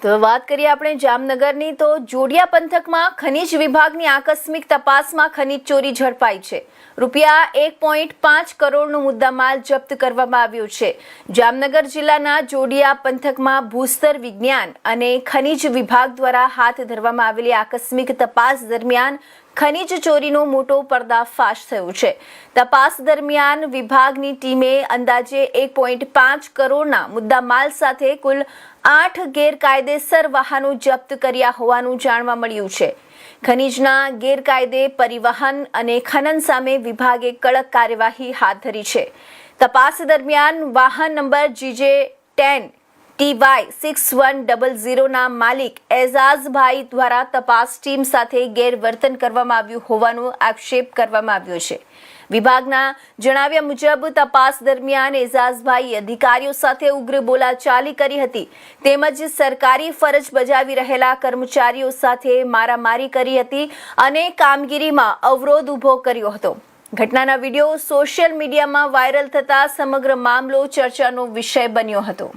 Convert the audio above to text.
તો વાત કરીએ આપણે જામનગરની, તો જોડિયા પંથકમાં ખનીજ વિભાગની આકસ્મિક તપાસમાં ખનીજ ચોરી ઝડપાઈ છે. રૂપિયા 1.5 કરોડનો મુદ્દામાલ જપ્ત કરવામાં આવ્યો છે. જામનગર જિલ્લાના જોડિયા પંથકમાં ભૂસ્તર વિજ્ઞાન અને ખનીજ વિભાગ દ્વારા હાથ ધરવામાં આવેલી આકસ્મિક તપાસ દરમિયાન ખનીજ ચોરીનો મોટો પર્દાફાશ થયો છે. તપાસ દરમિયાન વિભાગની ટીમે અંદાજે 1.5 કરોડના મુદ્દામાલ સાથે કુલ 8 ગેરકાયદેસર વાહનો જપ્ત કર્યા હોવાનું જાણવા મળ્યું છે. ખનીજના ગેરકાયદે પરિવહન અને ખનન સામે વિભાગે કડક કાર્યવાહી હાથ ધરી છે. તપાસ દરમિયાન વાહન નંબર GJ10 TY6100 ના માલિક એઝાઝભાઈ દ્વારા તપાસ ટીમ સાથે ગેરવર્તન કરવામાં આવ્યું હોવાનો આક્ષેપ કરવામાં આવ્યો છે. વિભાગના જણાવ્યા મુજબ તપાસ દરમિયાન એઝાઝભાઈ અધિકારીઓ સાથે ઉગ્ર બોલાચાલી કરી હતી, તેમજ સરકારી ફરજ બજાવી રહેલા કર્મચારીઓ સાથે મારામારી કરી હતી અને કામગીરીમાં અવરોધ ઊભો કર્યો હતો. ઘટનાના વિડીયો સોશિયલ મીડિયામાં વાયરલ થતા સમગ્ર મામલો ચર્ચાનો વિષય બન્યો હતો.